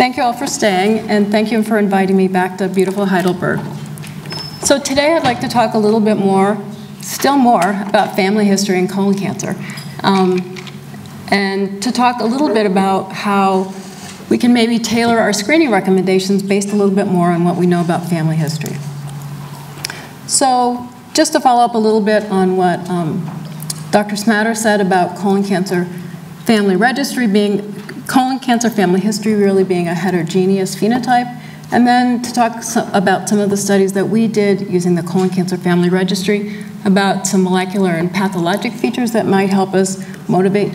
Thank you all for staying, and thank you for inviting me back to beautiful Heidelberg. So today I'd like to talk a little bit more, still more, about family history and colon cancer. And to talk a little bit about how we can maybe tailor our screening recommendations based a little bit more on what we know about family history. So just to follow up a little bit on what Dr. Samadder said about colon cancer family history really being a heterogeneous phenotype, and then to talk about some of the studies that we did using the colon cancer family registry about some molecular and pathologic features that might help us motivate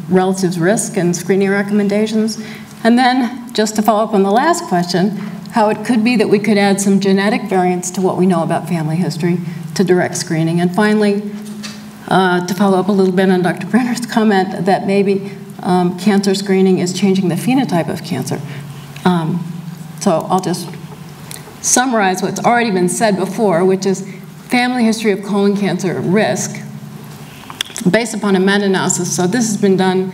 relatives' risk and screening recommendations. And then, just to follow up on the last question, how it could be that we could add some genetic variants to what we know about family history to direct screening. And finally, to follow up a little bit on Dr. Brenner's comment that maybe cancer screening is changing the phenotype of cancer. So I'll just summarize what's already been said before, which is family history of colon cancer risk based upon a meta-analysis. So this has been done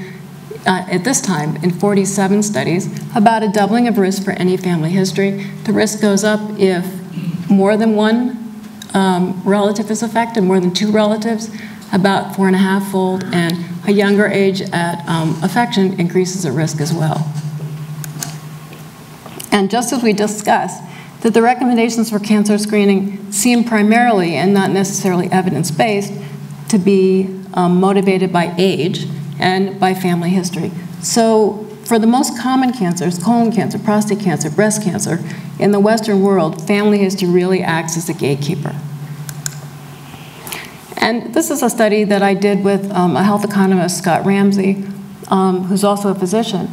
at this time in 47 studies, about a doubling of risk for any family history. The risk goes up if more than one relative is affected, more than 2 relatives, about 4.5-fold, and a younger age at affection increases the risk as well. And just as we discussed, that the recommendations for cancer screening seem primarily, and not necessarily evidence-based, to be motivated by age and by family history. So for the most common cancers, colon cancer, prostate cancer, breast cancer, in the Western world, family history really acts as a gatekeeper. And this is a study that I did with a health economist, Scott Ramsey, who's also a physician.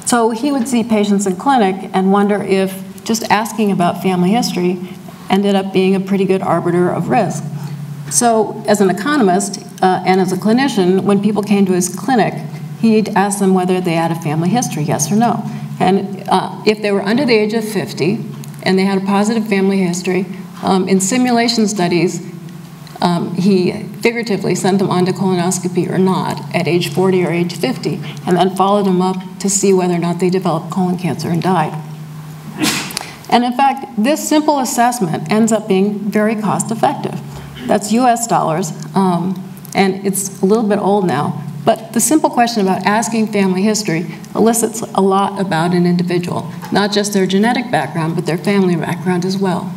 So he would see patients in clinic and wonder if just asking about family history ended up being a pretty good arbiter of risk. So as an economist and as a clinician, when people came to his clinic, he'd ask them whether they had a family history, yes or no. And if they were under the age of 50 and they had a positive family history, in simulation studies, he figuratively sent them on to colonoscopy or not at age 40 or age 50, and then followed them up to see whether or not they developed colon cancer and died. And in fact, this simple assessment ends up being very cost effective. That's US dollars, and it's a little bit old now, but the simple question about asking family history elicits a lot about an individual, not just their genetic background, but their family background as well.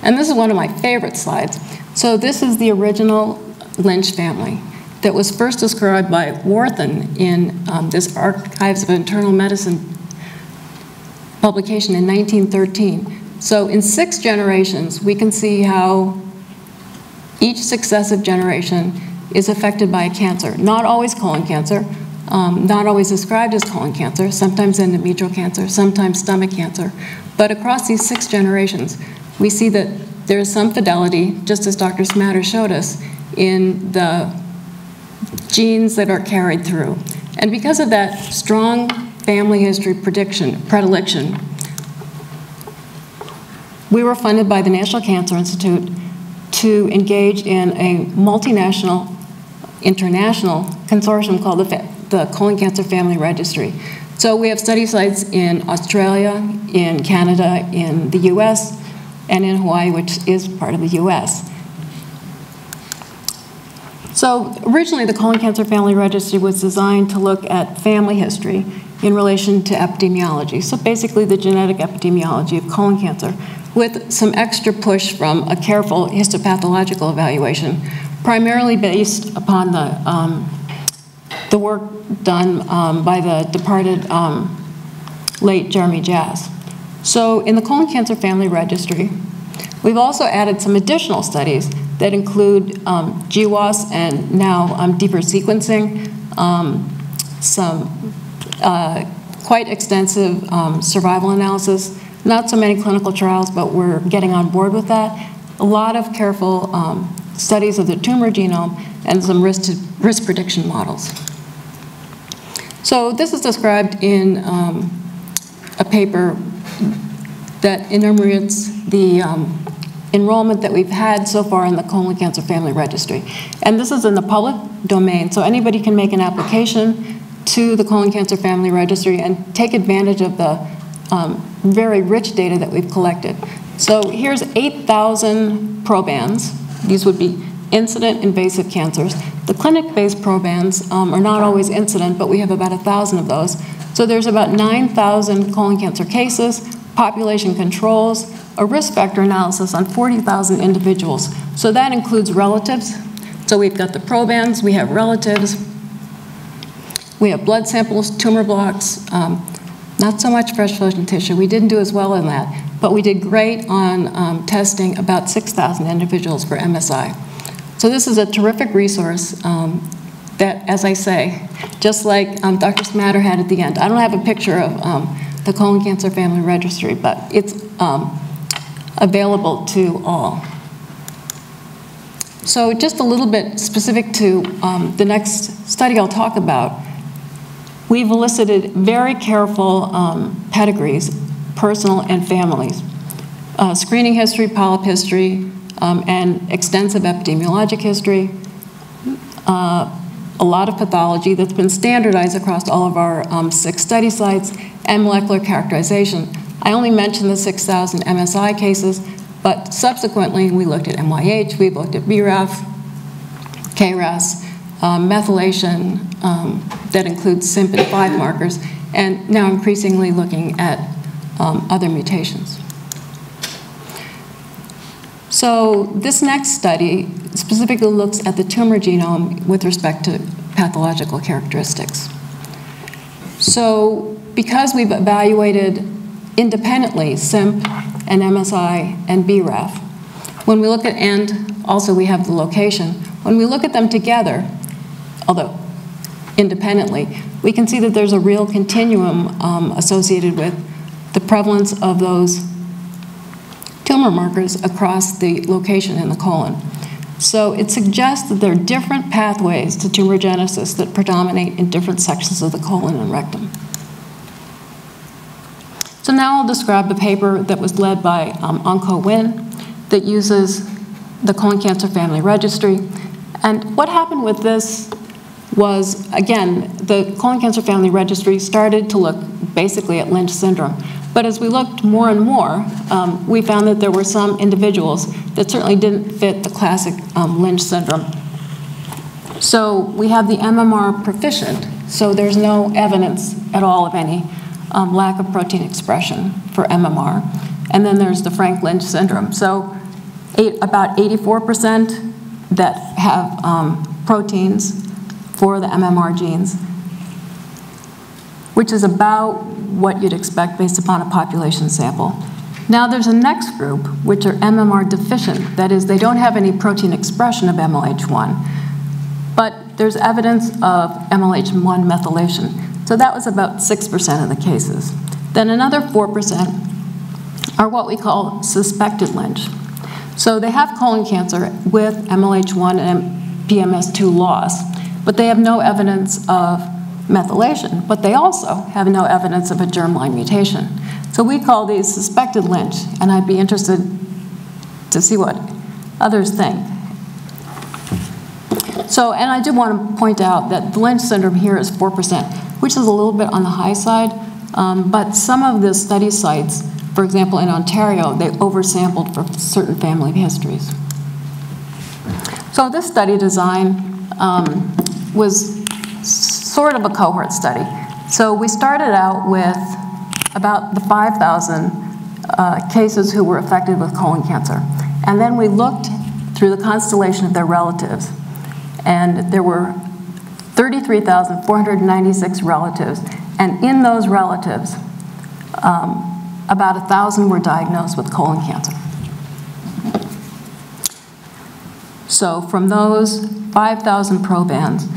And this is one of my favorite slides. So this is the original Lynch family that was first described by Warthen in this Archives of Internal Medicine publication in 1913. So in 6 generations, we can see how each successive generation is affected by a cancer. Not always colon cancer, not always described as colon cancer, sometimes endometrial cancer, sometimes stomach cancer. But across these 6 generations, we see that there is some fidelity, just as Dr. Samadder showed us, in the genes that are carried through. And because of that strong family history predilection, we were funded by the National Cancer Institute to engage in a multinational, international consortium called the Colon Cancer Family Registry. So we have study sites in Australia, in Canada, in the US, and in Hawaii, which is part of the US. So originally, the Colon Cancer Family Registry was designed to look at family history in relation to epidemiology. So basically, the genetic epidemiology of colon cancer, with some extra push from a careful histopathological evaluation, primarily based upon the work done by the departed late Jeremy Jazz. So in the Colon Cancer Family Registry, we've also added some additional studies that include GWAS and now deeper sequencing, some quite extensive survival analysis, not so many clinical trials, but we're getting on board with that. A lot of careful studies of the tumor genome and some risk prediction models. So this is described in a paper that enumerates the enrollment that we've had so far in the Colon Cancer Family Registry. And this is in the public domain, so anybody can make an application to the colon cancer family registry and take advantage of the very rich data that we've collected. So here's 8,000 probands. These would be incident invasive cancers. The clinic-based probands are not always incident, but we have about 1,000 of those. So there's about 9,000 colon cancer cases, population controls, a risk factor analysis on 40,000 individuals. So that includes relatives. So we've got the probands, we have relatives, we have blood samples, tumor blocks, not so much fresh flesh and tissue. We didn't do as well in that, but we did great on testing about 6,000 individuals for MSI. So this is a terrific resource that, as I say, just like Dr. Samadder had at the end. I don't have a picture of the colon cancer family registry, but it's available to all. So just a little bit specific to the next study I'll talk about, we've elicited very careful pedigrees, personal and families, screening history, polyp history, and extensive epidemiologic history, a lot of pathology that's been standardized across all of our 6 study sites, and molecular characterization. I only mentioned the 6,000 MSI cases, but subsequently we looked at MYH, we looked at BRAF, KRAS, methylation that includes SIMP5 markers, and now increasingly looking at other mutations. So this next study specifically looks at the tumor genome with respect to pathological characteristics. So because we've evaluated independently SIMP and MSI and BRAF, when we look at, and also we have the location, when we look at them together, although independently, we can see that there's a real continuum associated with the prevalence of those tumor markers across the location in the colon. So it suggests that there are different pathways to tumorigenesis that predominate in different sections of the colon and rectum. So now I'll describe the paper that was led by Win that uses the colon cancer family registry. And what happened with this was, again, the colon cancer family registry started to look basically at Lynch syndrome. But as we looked more and more, we found that there were some individuals that certainly didn't fit the classic Lynch syndrome. So we have the MMR proficient, so there's no evidence at all of any lack of protein expression for MMR. And then there's the Frank Lynch syndrome. So about 84% that have proteins for the MMR genes, which is about what you'd expect based upon a population sample. Now there's a next group, which are MMR deficient. That is, they don't have any protein expression of MLH1, but there's evidence of MLH1 methylation. So that was about 6% of the cases. Then another 4% are what we call suspected Lynch. So they have colon cancer with MLH1 and PMS2 loss, but they have no evidence of methylation, but they also have no evidence of a germline mutation. So we call these suspected Lynch, and I'd be interested to see what others think. So, and I do want to point out that the Lynch syndrome here is 4%, which is a little bit on the high side, but some of the study sites, for example, in Ontario, they oversampled for certain family histories. So this study design was sort of a cohort study. So we started out with about the 5,000 cases who were affected with colon cancer. And then we looked through the constellation of their relatives. And there were 33,496 relatives. And in those relatives, about 1,000 were diagnosed with colon cancer. So from those 5,000 probands,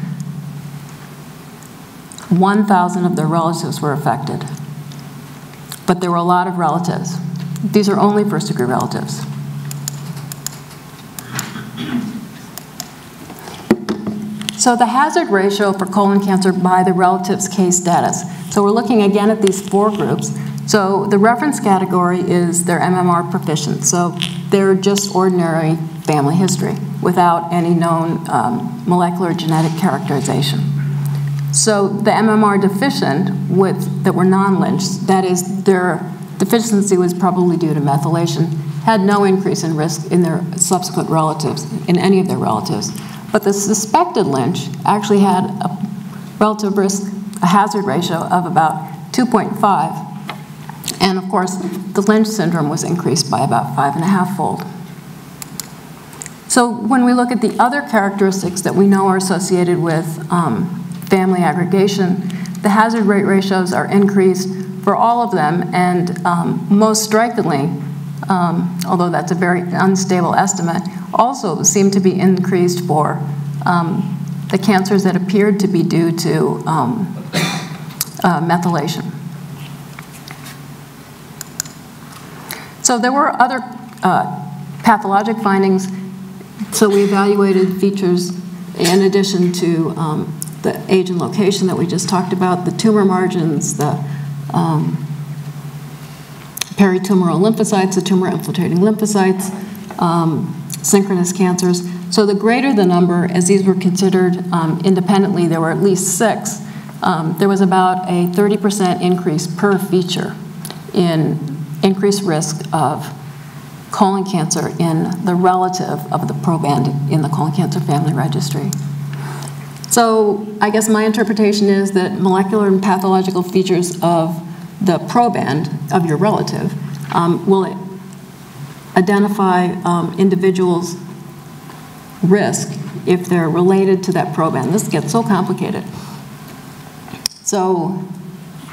1,000 of their relatives were affected. But there were a lot of relatives. These are only first-degree relatives. So the hazard ratio for colon cancer by the relatives case status. So we're looking again at these 4 groups. So the reference category is their MMR proficient. So they're just ordinary family history without any known molecular genetic characterization. So the MMR deficient that were non-lynched, that is, their deficiency was probably due to methylation, had no increase in risk in their subsequent relatives, in any of their relatives. But the suspected lynch actually had a relative risk, a hazard ratio of about 2.5. And of course, the Lynch syndrome was increased by about 5.5-fold. So when we look at the other characteristics that we know are associated with family aggregation, the hazard rate ratios are increased for all of them, and most strikingly, although that's a very unstable estimate, also seem to be increased for the cancers that appeared to be due to methylation. So there were other pathologic findings. So we evaluated features in addition to the age and location that we just talked about, the tumor margins, the peritumoral lymphocytes, the tumor-infiltrating lymphocytes, synchronous cancers. So the greater the number, as these were considered independently, there were at least 6, there was about a 30% increase per feature in increased risk of colon cancer in the relative of the proband in the colon cancer family registry. So I guess my interpretation is that molecular and pathological features of the proband of your relative will identify individuals' risk if they're related to that proband. This gets so complicated. So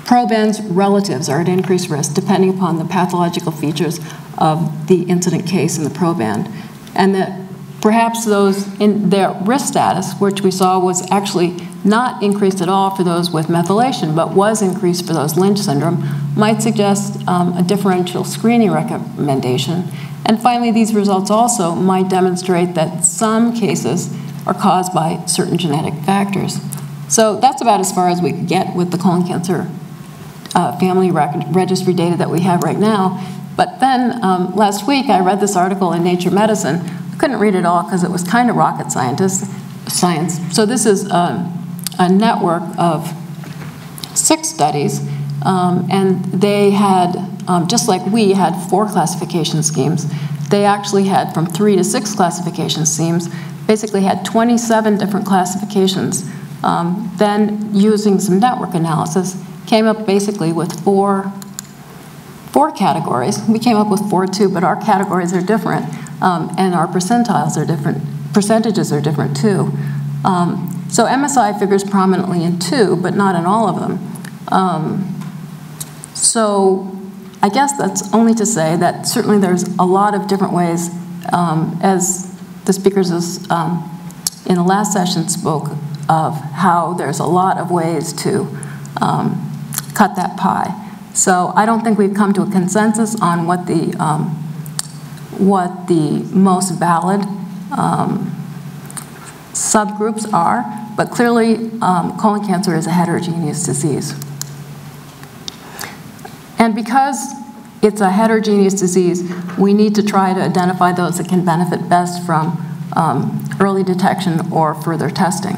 proband's relatives are at increased risk depending upon the pathological features of the incident case in the proband, and that perhaps those in their risk status, which we saw was actually not increased at all for those with methylation, but was increased for those Lynch syndrome, might suggest a differential screening recommendation. And finally, these results also might demonstrate that some cases are caused by certain genetic factors. So that's about as far as we could get with the colon cancer family registry data that we have right now. But then last week I read this article in Nature Medicine. I couldn't read it all because it was kind of rocket science. So this is a network of 6 studies, and they had, just like we had 4 classification schemes, they actually had from 3 to 6 classification schemes, basically had 27 different classifications. Then using some network analysis, came up basically with four categories. We came up with 4 too, but our categories are different, and our percentiles are different, percentages are different too. So MSI figures prominently in 2, but not in all of them. So I guess that's only to say that certainly there's a lot of different ways, as the speakers in the last session spoke of how there's a lot of ways to cut that pie. So I don't think we've come to a consensus on what the most valid subgroups are, but clearly colon cancer is a heterogeneous disease. And because it's a heterogeneous disease, we need to try to identify those that can benefit best from early detection or further testing.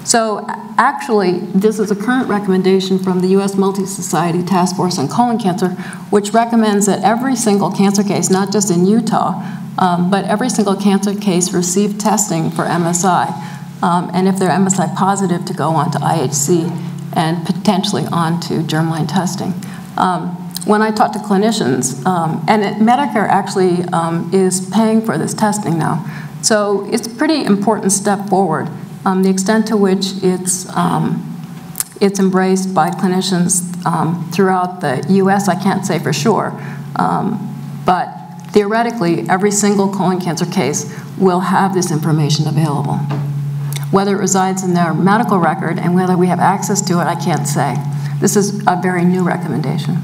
So actually, this is a current recommendation from the U.S. Multi-Society Task Force on Colon Cancer, which recommends that every single cancer case, not just in Utah, but every single cancer case receive testing for MSI, and if they're MSI positive, to go on to IHC and potentially on to germline testing. When I talk to clinicians, and Medicare actually is paying for this testing now, so it's a pretty important step forward. The extent to which it's embraced by clinicians throughout the U.S., I can't say for sure, but theoretically, every single colon cancer case will have this information available. Whether it resides in their medical record and whether we have access to it, I can't say. This is a very new recommendation.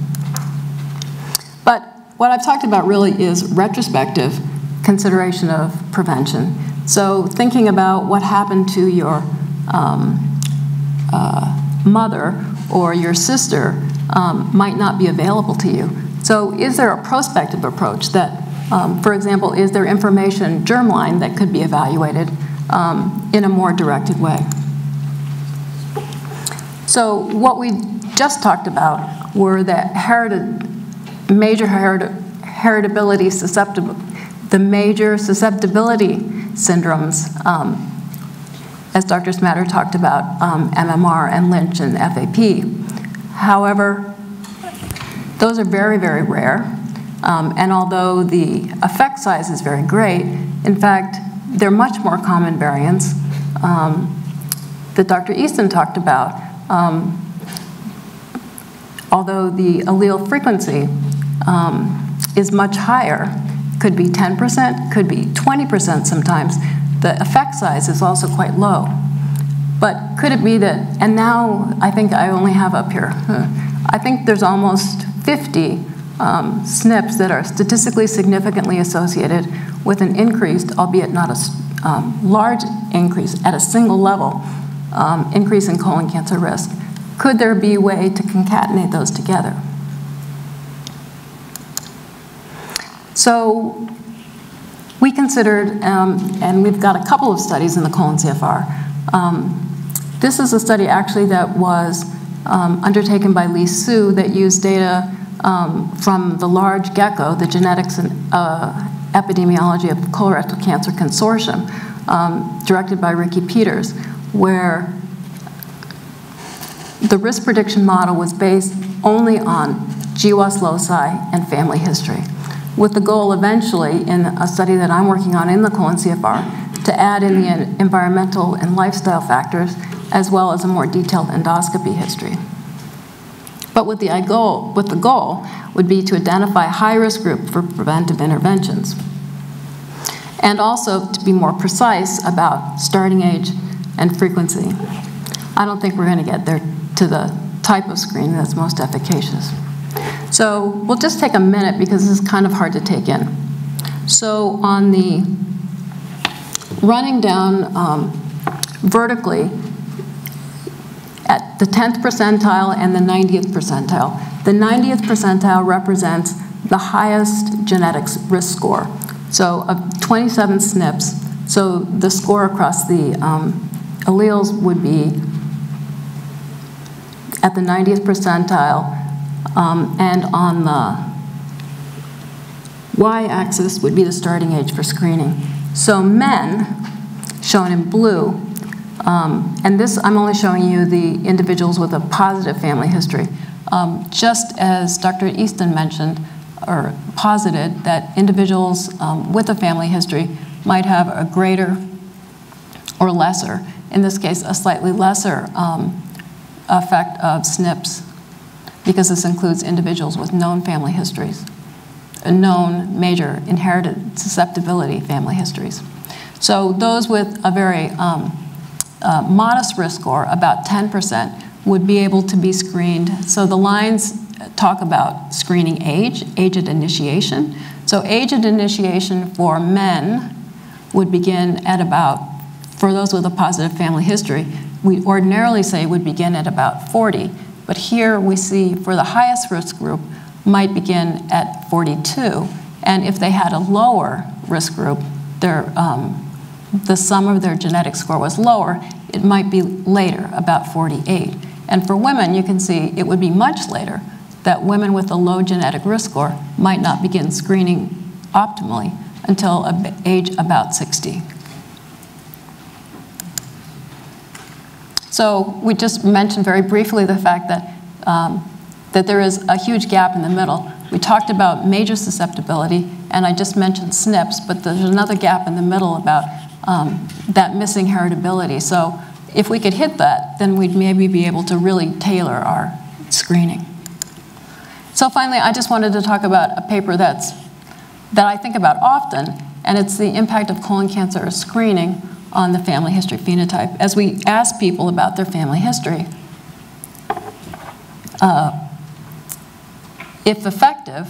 But what I've talked about really is retrospective consideration of prevention. So thinking about what happened to your mother or your sister might not be available to you. So is there a prospective approach that, for example, is there information germline that could be evaluated in a more directed way? So what we just talked about were the major heritability the major susceptibility syndromes, as Dr. Samadder talked about, MMR and Lynch and FAP. However, those are very, very rare. And although the effect size is very great, in fact, they're much more common variants that Dr. Easton talked about. Although the allele frequency is much higher, could be 10%, could be 20% sometimes, the effect size is also quite low. But could it be that, and now I think I only have up here, I think there's almost 50 SNPs that are statistically significantly associated with an increased, albeit not a large increase at a single level, increase in colon cancer risk. Could there be a way to concatenate those together? So we considered, and we've got a couple of studies in the colon CFR. This is a study actually that was undertaken by Lee Su that used data from the large GECKO, the Genetics and Epidemiology of Colorectal Cancer Consortium, directed by Ricky Peters, where the risk prediction model was based only on GWAS loci and family history, with the goal eventually, in a study that I'm working on in the colon CFR, to add in the environmental and lifestyle factors, as well as a more detailed endoscopy history. But with the goal would be to identify a high-risk group for preventive interventions, and also to be more precise about starting age and frequency. I don't think we're going to get there to the type of screen that's most efficacious. So we'll just take a minute because this is kind of hard to take in. So on the running down vertically at the 10th percentile and the 90th percentile. The 90th percentile represents the highest genetics risk score. So of 27 SNPs, so the score across the alleles would be at the 90th percentile, and on the y-axis would be the starting age for screening. So men, shown in blue, and this I'm only showing you the individuals with a positive family history. Just as Dr. Easton mentioned, or posited, that individuals with a family history might have a greater or lesser, in this case, a slightly lesser effect of SNPs, because this includes individuals with known family histories, known major inherited susceptibility family histories. So those with a very modest risk score, about 10%, would be able to be screened. So the lines talk about screening age at initiation. So age at initiation for men would begin at about, for those with a positive family history, we ordinarily say would begin at about 40. But here we see for the highest risk group might begin at 42. And if they had a lower risk group, the sum of their genetic score was lower, it might be later, about 48. And for women, you can see it would be much later, that women with a low genetic risk score might not begin screening optimally until age about 60. So we just mentioned very briefly the fact that, that there is a huge gap in the middle. We talked about major susceptibility, and I just mentioned SNPs, but there's another gap in the middle about that missing heritability. So if we could hit that, then we'd maybe be able to really tailor our screening. So finally, I just wanted to talk about a paper that I think about often, and it's the impact of colon cancer screening on the family history phenotype. As we ask people about their family history, if effective,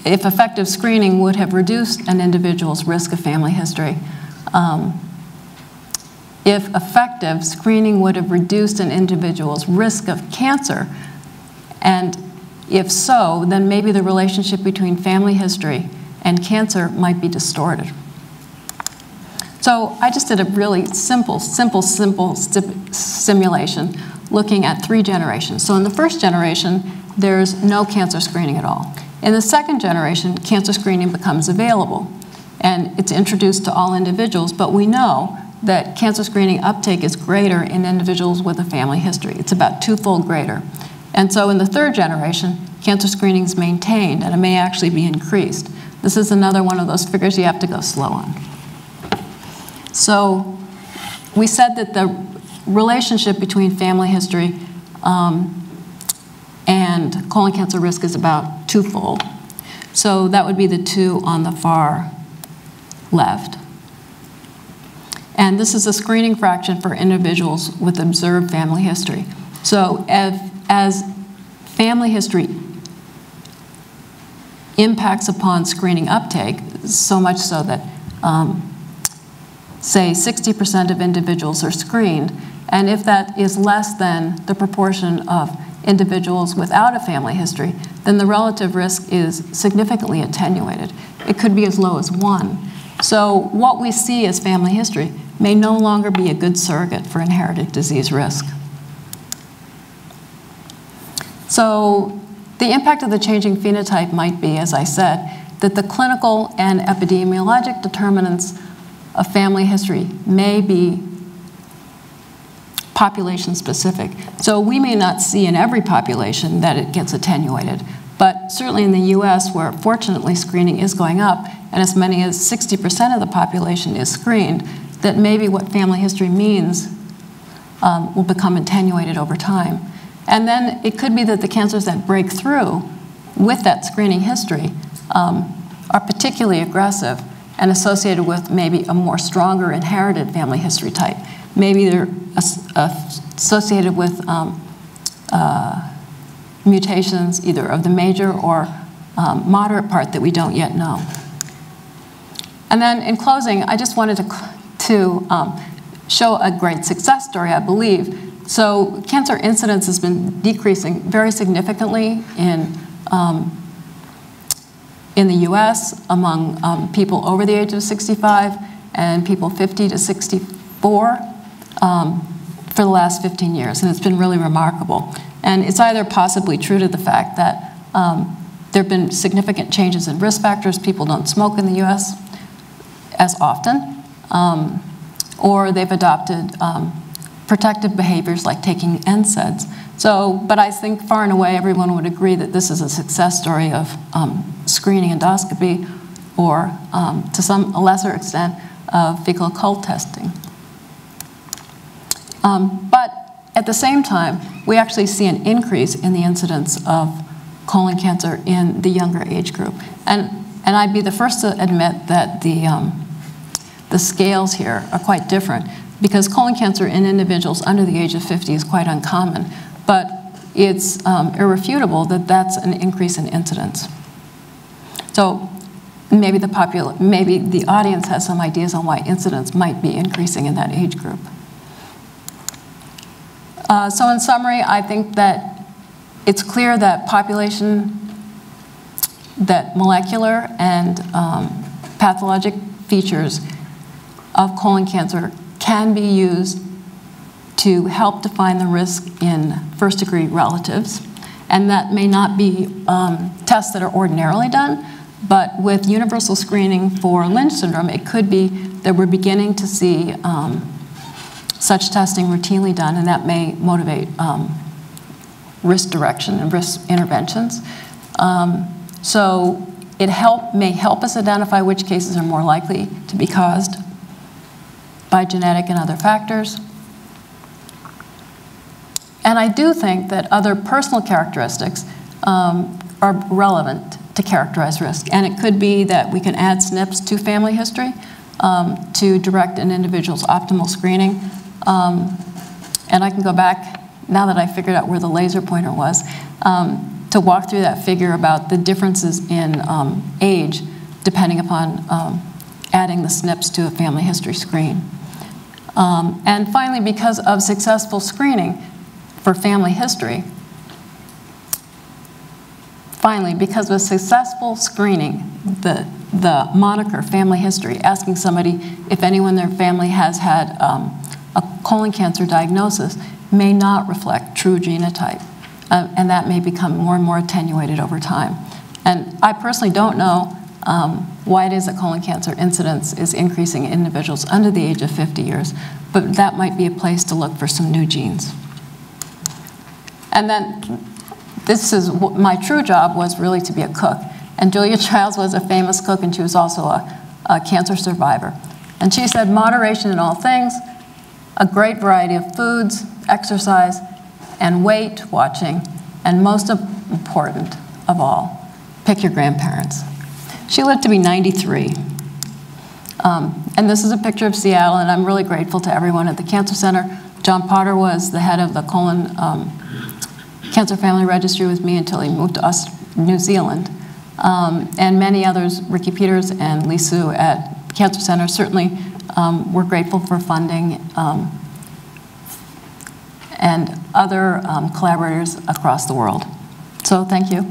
if effective screening would have reduced an individual's risk of family history. If effective, screening would have reduced an individual's risk of cancer. And if so, then maybe the relationship between family history and cancer might be distorted. So I just did a really simple simulation looking at 3 generations. So in the first generation, there's no cancer screening at all. In the second generation, cancer screening becomes available, and it's introduced to all individuals, but we know that cancer screening uptake is greater in individuals with a family history. It's about 2-fold greater. And so in the third generation, cancer screening is maintained, and it may actually be increased. This is another one of those figures you have to go slow on. So we said that the relationship between family history and colon cancer risk is about 2-fold. So that would be the 2 on the far left. And this is a screening fraction for individuals with observed family history. So as family history impacts upon screening uptake, so much so that, say, 60% of individuals are screened, and if that is less than the proportion of individuals without a family history, then the relative risk is significantly attenuated. It could be as low as 1. So what we see as family history may no longer be a good surrogate for inherited disease risk. So the impact of the changing phenotype might be, as I said, that the clinical and epidemiologic determinants of family history may be population specific. So we may not see in every population that it gets attenuated, but certainly in the US, where fortunately screening is going up, and as many as 60% of the population is screened, that maybe what family history means will become attenuated over time. And then it could be that the cancers that break through with that screening history are particularly aggressive and associated with maybe a more stronger inherited family history type. Maybe they're associated with mutations either of the major or moderate part that we don't yet know. And then in closing, I just wanted to show a great success story, I believe. So cancer incidence has been decreasing very significantly in the US among people over the age of 65 and people 50 to 64 for the last 15 years, and it's been really remarkable. And it's either possibly true to the fact that there have been significant changes in risk factors, people don't smoke in the US as often, or they've adopted protective behaviors like taking NSAIDs. So, but I think far and away everyone would agree that this is a success story of screening endoscopy or to a lesser extent of fecal occult testing. But at the same time, we actually see an increase in the incidence of colon cancer in the younger age group. And I'd be the first to admit that the scales here are quite different, because colon cancer in individuals under the age of 50 is quite uncommon. But it's irrefutable that that's an increase in incidence. So maybe the audience has some ideas on why incidence might be increasing in that age group. So in summary, I think that it's clear that that molecular and pathologic features of colon cancer can be used to help define the risk in first-degree relatives. And that may not be tests that are ordinarily done, but with universal screening for Lynch syndrome, it could be that we're beginning to see such testing routinely done, and that may motivate risk direction and risk interventions. So it may help us identify which cases are more likely to be caused by genetic and other factors. And I do think that other personal characteristics are relevant to characterize risk. And it could be that we can add SNPs to family history to direct an individual's optimal screening. And I can go back, now that I figured out where the laser pointer was, to walk through that figure about the differences in age depending upon adding the SNPs to a family history screen. And finally, because of successful screening for family history, because of successful screening, the moniker family history, asking somebody if anyone in their family has had a colon cancer diagnosis, may not reflect true genotype. And that may become more and more attenuated over time. And I personally don't know why it is that colon cancer incidence is increasing in individuals under the age of 50 years, but that might be a place to look for some new genes. And then this is my true job was really to be a cook. And Julia Childs was a famous cook, and she was also a cancer survivor. And she said, moderation in all things, a great variety of foods, exercise, and weight watching, and most important of all, pick your grandparents. She lived to be 93. And this is a picture of Seattle, and I'm really grateful to everyone at the Cancer Center. John Potter was the head of the colon Cancer Family Registry with me until he moved to New Zealand. And many others, Ricky Peters and Lee Sue at Cancer Center, certainly we're grateful for funding and other collaborators across the world. So thank you.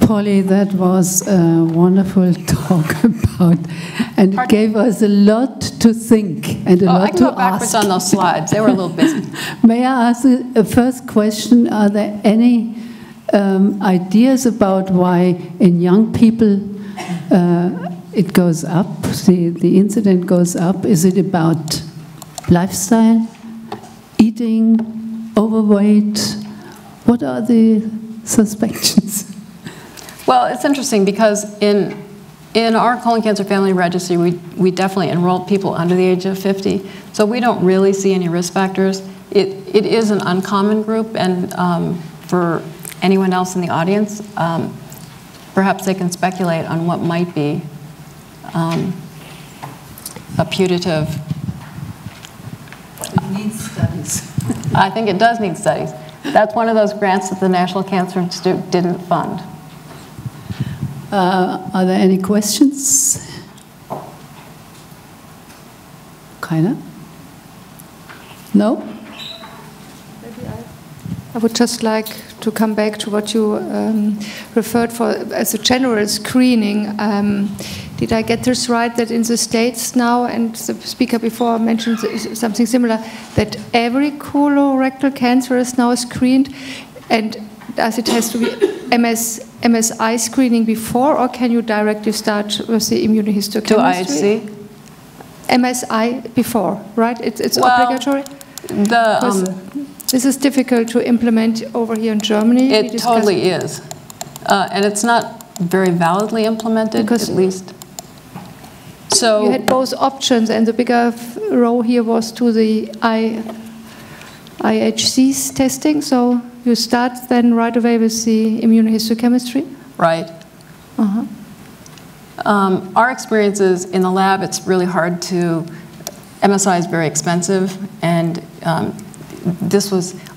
Polly, that was a wonderful talk about, and it gave us a lot to think and a lot to ask. I can go backwards on those slides. They were a little busy. May I ask a first question? Are there any ideas about why in young people it goes up, the incident goes up? Is it about lifestyle, eating, overweight? What are the suspicions? Well, it's interesting because in our colon cancer family registry, we definitely enrolled people under the age of 50, so we don't really see any risk factors. It is an uncommon group, and for anyone else in the audience, perhaps they can speculate on what might be a putative. It needs studies. I think it does need studies. That's one of those grants that the National Cancer Institute didn't fund. Are there any questions? Keiner? No? Maybe I would just like to come back to what you referred for as a general screening. Did I get this right, that in the States now, and the speaker before mentioned something similar, that every colorectal cancer is now screened, and does it has to be MSI screening before, or can you directly start with the immunohistochemistry? To IHC? MSI before, right? It's well, obligatory? This is difficult to implement over here in Germany. It totally is. And it's not very validly implemented, because at least. So you had both options, and the bigger row here was to the IHC's testing, so you start then right away with the immunohistochemistry? Right. Our experience is in the lab, it's really hard to, MSI is very expensive, and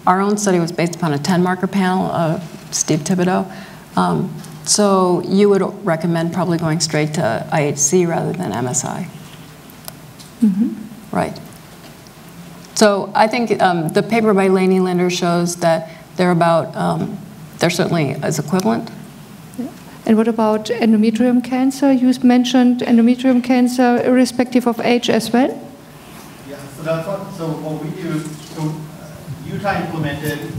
our own study was based upon a 10-marker panel of Steve Thibodeau. So you would recommend probably going straight to IHC rather than MSI. Right. So I think the paper by Laney Linder shows that they're certainly as equivalent. And what about endometrium cancer? You mentioned endometrium cancer irrespective of age as well? Yeah, so that's what we do. So Utah implemented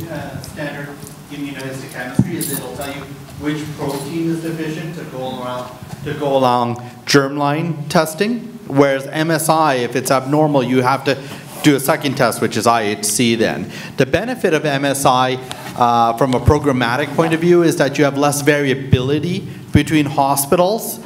standard immunohistochemistry is it'll tell you which protein is deficient to go along germline testing, whereas MSI, if it's abnormal, you have to do a second test, which is IHC then. The benefit of MSI from a programmatic point of view is that you have less variability between hospitals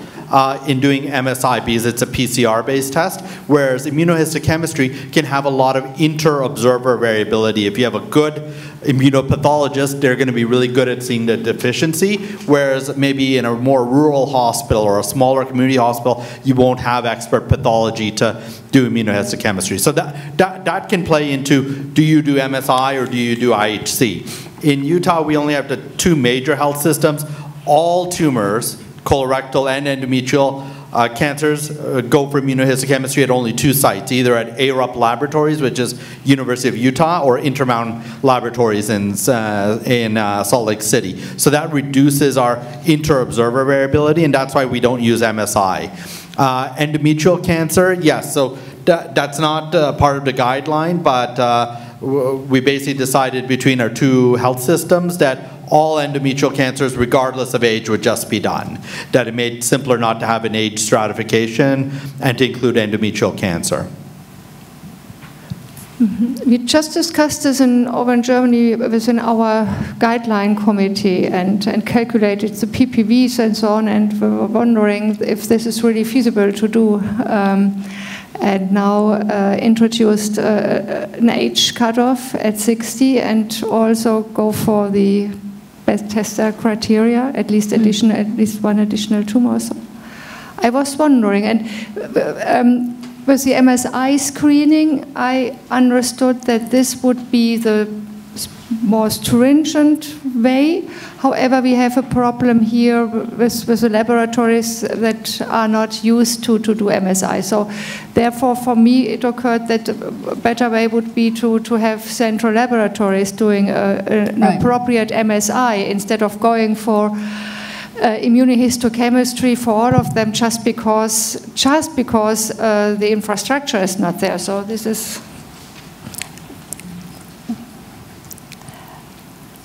in doing MSI because it's a PCR-based test, whereas immunohistochemistry can have a lot of inter-observer variability. If you have a good immunopathologist, they're going to be really good at seeing the deficiency, whereas maybe in a more rural hospital or a smaller community hospital, you won't have expert pathology to do immunohistochemistry. So that can play into, do you do MSI or do you do IHC? In Utah, we only have the two major health systems. All tumors, colorectal and endometrial, cancers go for immunohistochemistry at only 2 sites, either at ARUP Laboratories, which is University of Utah, or Intermountain Laboratories in Salt Lake City. So that reduces our inter-observer variability, and that's why we don't use MSI. Endometrial cancer, yes, so that's not part of the guideline, but we basically decided between our 2 health systems that all endometrial cancers, regardless of age, would just be done. That it made it simpler not to have an age stratification and to include endometrial cancer. We just discussed this over in Germany within our guideline committee and calculated the PPVs and so on, and we were wondering if this is really feasible to do. And now introduced an age cutoff at 60 and also go for the best tester criteria, at least one additional tumor. So I was wondering, and with the MSI screening, I understood that this would be the more stringent way. However, we have a problem here with the laboratories that are not used to do MSI. So therefore, for me, it occurred that a better way would be to have central laboratories doing an appropriate MSI instead of going for immunohistochemistry for all of them just because the infrastructure is not there. So this is...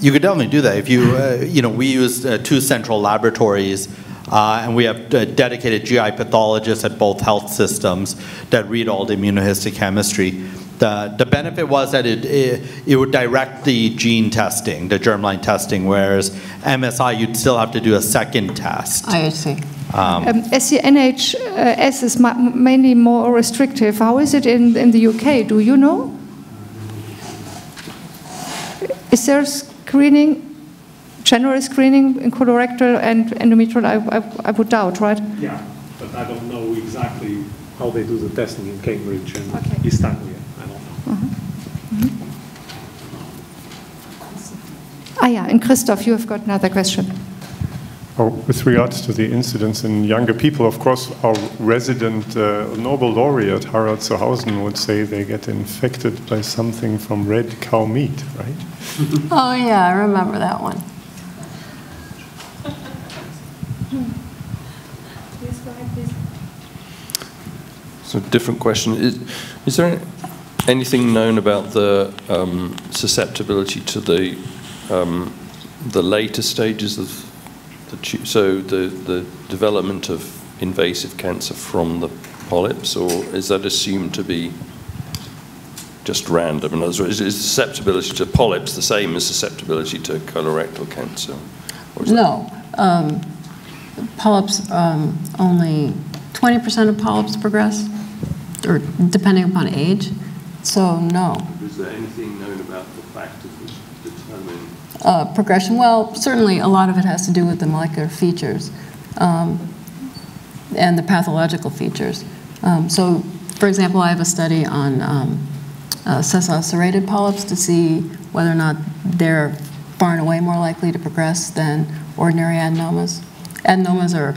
You could definitely do that. If you, we use 2 central laboratories, and we have dedicated GI pathologists at both health systems that read all the immunohistochemistry. The benefit was that it would direct the gene testing, the germline testing, whereas MSI, you'd still have to do a second test. I see. NHS is mainly more restrictive. How is it in the UK? Do you know? Is there screening, general screening in colorectal and endometrial? I would doubt, right? Yeah, but I don't know exactly how they do the testing in Cambridge and East Anglia. I don't know. And Christoph, you have got another question. With regards to the incidence in younger people, of course, our resident Nobel laureate, Harald Zuhausen, would say they get infected by something from red cow meat, right? Oh, yeah, I remember that one. So, different question. Is there anything known about the susceptibility to the later stages of the development of invasive cancer from the polyps, or is that assumed to be just random? In other words, is susceptibility to polyps the same as susceptibility to colorectal cancer? No. Polyps, only 20% of polyps progress, or depending upon age, so no. Is there anything known about the factors which determine progression? Well, certainly a lot of it has to do with the molecular features and the pathological features. So, for example, I have a study on sessile serrated polyps to see whether or not they're far and away more likely to progress than ordinary adenomas. Adenomas are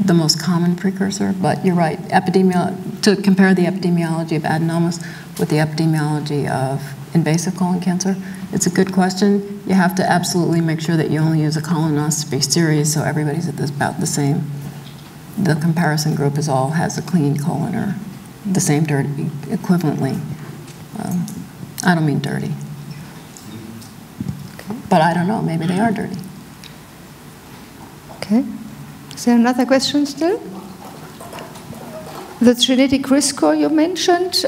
the most common precursor, but you're right, to compare the epidemiology of adenomas with the epidemiology of invasive colon cancer, it's a good question. You have to absolutely make sure that you only use a colonoscopy series so everybody's at about the same. The comparison group has a clean colon or the same dirty, equivalently. I don't mean dirty. But I don't know, maybe they are dirty. Okay. Is there another question still? The genetic risk score you mentioned,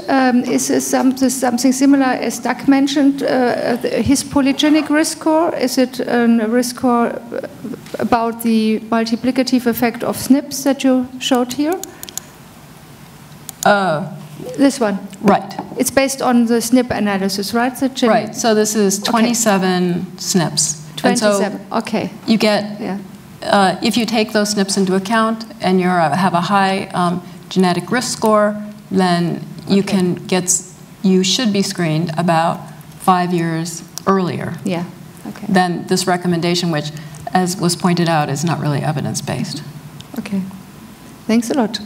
is this something similar as Doug mentioned, his polygenic risk score? Is it a risk score about the multiplicative effect of SNPs that you showed here? This one? Right. It's based on the SNP analysis, right? Right, so this is 27 SNPs. 27, okay. You get, if you take those SNPs into account and you have a high genetic risk score, then you should be screened about 5 years earlier than this recommendation, which, as was pointed out, is not really evidence-based. Okay. Thanks a lot.